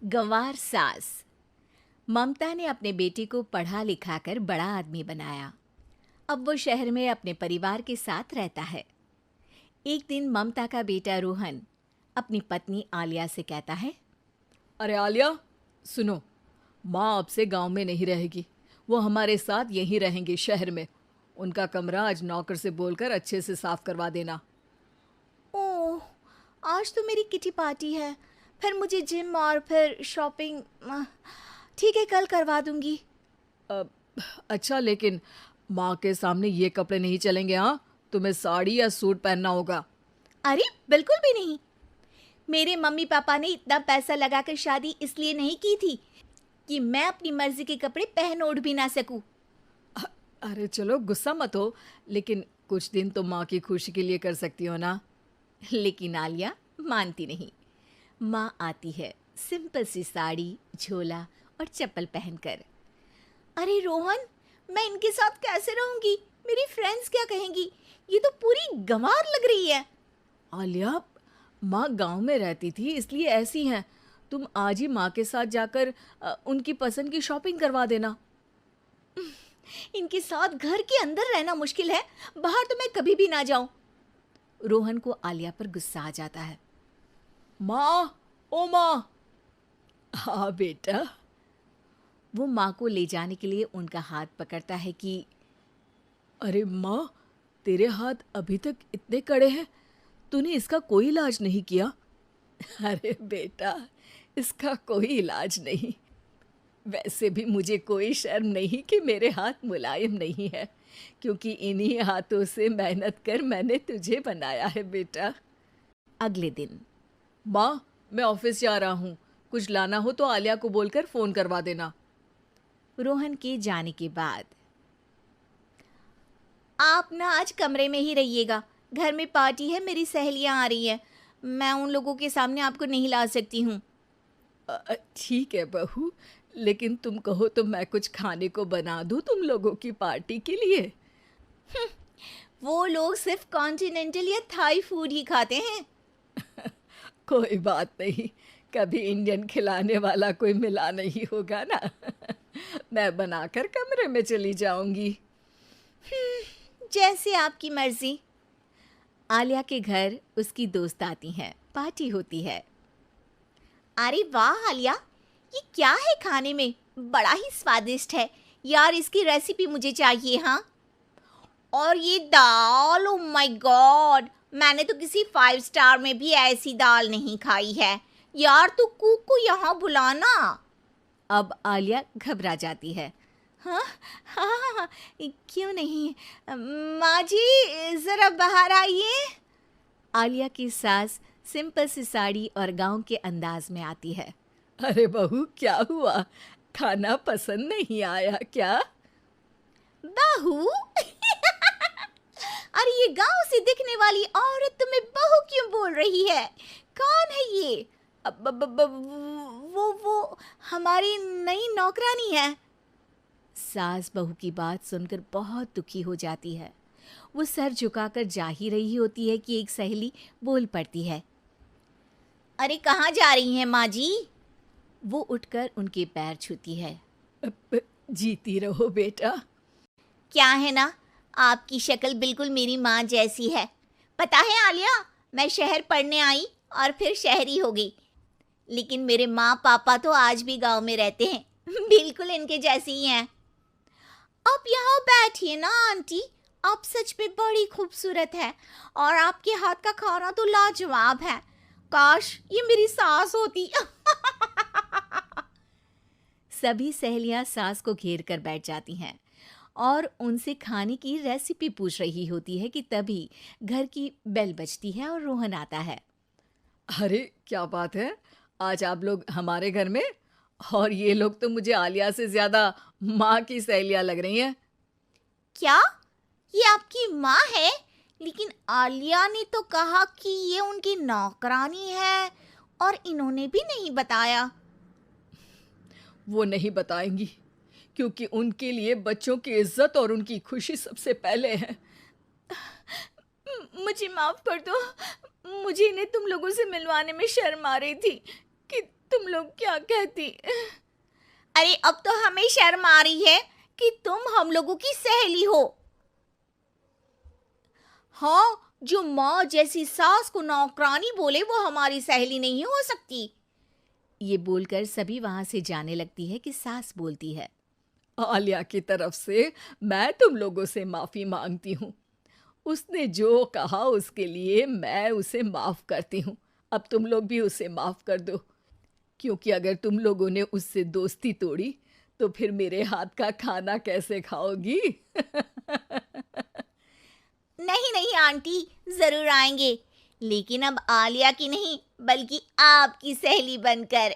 गंवार सास। ममता ने अपने बेटे को पढ़ा लिखा कर बड़ा आदमी बनाया। अब वो शहर में अपने परिवार के साथ रहता है। एक दिन ममता का बेटा रोहन अपनी पत्नी आलिया से कहता है, अरे आलिया, सुनो, माँ अब से गांव में नहीं रहेगी। वो हमारे साथ यहीं रहेंगी शहर में। उनका कमरा आज नौकर से बोलकर अच्छे से साफ करवा देना। ओह, आज तो मेरी किटी पार्टी है, फिर मुझे जिम और फिर शॉपिंग। ठीक है, कल करवा दूंगी। अब अच्छा, लेकिन माँ के सामने ये कपड़े नहीं चलेंगे। हाँ, तुम्हें साड़ी या सूट पहनना होगा। अरे बिल्कुल भी नहीं। मेरे मम्मी पापा ने इतना पैसा लगाकर शादी इसलिए नहीं की थी कि मैं अपनी मर्जी के कपड़े पहन ओढ़ भी ना सकूं। अरे चलो, गुस्सा मत हो, लेकिन कुछ दिन तो माँ की खुशी के लिए कर सकती हो ना। लेकिन आलिया मानती नहीं। माँ आती है सिंपल सी साड़ी, झोला और चप्पल पहनकर। अरे रोहन, मैं इनके साथ कैसे रहूंगी? मेरी फ्रेंड्स क्या कहेंगी? ये तो पूरी गंवार लग रही है। आलिया, माँ गांव में रहती थी इसलिए ऐसी हैं। तुम आज ही माँ के साथ जाकर उनकी पसंद की शॉपिंग करवा देना। इनके साथ घर के अंदर रहना मुश्किल है, बाहर तो मैं कभी भी ना जाऊं। रोहन को आलिया पर गुस्सा आ जाता है। माँ, ओ माँ। हाँ बेटा। वो माँ को ले जाने के लिए उनका हाथ पकड़ता है कि अरे माँ, तेरे हाथ अभी तक इतने कड़े हैं, तूने इसका कोई इलाज नहीं किया? अरे बेटा, इसका कोई इलाज नहीं। वैसे भी मुझे कोई शर्म नहीं कि मेरे हाथ मुलायम नहीं है, क्योंकि इन्हीं हाथों से मेहनत कर मैंने तुझे बनाया है बेटा। अगले दिन। माँ, मैं ऑफिस जा रहा हूँ। कुछ लाना हो तो आलिया को बोलकर फ़ोन करवा देना। रोहन के जाने के बाद, आप ना आज कमरे में ही रहिएगा, घर में पार्टी है, मेरी सहेलियां आ रही हैं, मैं उन लोगों के सामने आपको नहीं ला सकती हूँ। ठीक है बहू, लेकिन तुम कहो तो मैं कुछ खाने को बना दूँ तुम लोगों की पार्टी के लिए। वो लोग सिर्फ कॉन्टिनेंटल या थाई फूड ही खाते हैं। कोई बात नहीं, कभी इंडियन खिलाने वाला कोई मिला नहीं होगा ना। मैं बनाकर कमरे में चली जाऊंगी। जैसे आपकी मर्जी। आलिया के घर उसकी दोस्त आती हैं, पार्टी होती है। अरे वाह आलिया, ये क्या है खाने में? बड़ा ही स्वादिष्ट है यार, इसकी रेसिपी मुझे चाहिए। हाँ, और ये दाल, ओ माय गॉड, मैंने तो किसी 5 स्टार में भी ऐसी दाल नहीं खाई है। यार तू कुक को यहाँ बुलाना। अब आलिया घबरा जाती है। हाँ हाँ हाँ, क्यों नहीं, माँ जी ज़रा बाहर आइए। आलिया की सास सिंपल सी साड़ी और गांव के अंदाज में आती है। अरे बहू, क्या हुआ? खाना पसंद नहीं आया क्या? बहू? अरे ये गांव से दिखने वाली औरत तुम्हें बहू क्यों बोल रही है? कौन है ये? वो हमारी नई नौकरानी है। सास बहू की बात सुनकर बहुत दुखी हो जाती है। वो सर झुकाकर जा ही रही होती है कि एक सहेली बोल पड़ती है। अरे कहाँ जा रही हैं माँ जी? वो उठकर उनके पैर छूती है। जीती रहो बेटा। क्या है ना, आपकी शक्ल बिल्कुल मेरी माँ जैसी है। पता है आलिया, मैं शहर पढ़ने आई और फिर शहरी हो गई, लेकिन मेरे माँ पापा तो आज भी गांव में रहते हैं, बिल्कुल इनके जैसे ही हैं। आप यहाँ बैठिए ना आंटी, आप सच में बड़ी खूबसूरत है और आपके हाथ का खाना तो लाजवाब है। काश ये मेरी सास होती। सभी सहेलियां सास को घेर कर बैठ जाती हैं और उनसे खाने की रेसिपी पूछ रही होती है कि तभी घर की बेल बजती है और रोहन आता है। अरे क्या बात है, आज आप लोग हमारे घर में? और ये लोग तो मुझे आलिया से ज्यादा माँ की सहेलियाँ लग रही हैं। क्या ये आपकी माँ है? लेकिन आलिया ने तो कहा कि ये उनकी नौकरानी है और इन्होंने भी नहीं बताया। वो नहीं बताएंगी, क्योंकि उनके लिए बच्चों की इज्जत और उनकी खुशी सबसे पहले है। मुझे माफ कर दो, मुझे इन्हें तुम लोगों से मिलवाने में शर्म आ रही थी कि तुम लोग क्या कहती? अरे अब तो हमें शर्म आ रही है कि तुम हम लोगों की सहेली हो। हाँ, जो माँ जैसी सास को नौकरानी बोले वो हमारी सहेली नहीं हो सकती। ये बोलकर सभी वहां से जाने लगती है कि सास बोलती है, आलिया की तरफ से मैं तुम लोगों से माफ़ी मांगती हूँ। उसने जो कहा उसके लिए मैं उसे माफ़ करती हूँ। अब तुम लोग भी उसे माफ़ कर दो, क्योंकि अगर तुम लोगों ने उससे दोस्ती तोड़ी तो फिर मेरे हाथ का खाना कैसे खाओगी? नहीं नहीं आंटी, जरूर आएंगे, लेकिन अब आलिया की नहीं बल्कि आपकी सहेली बनकर।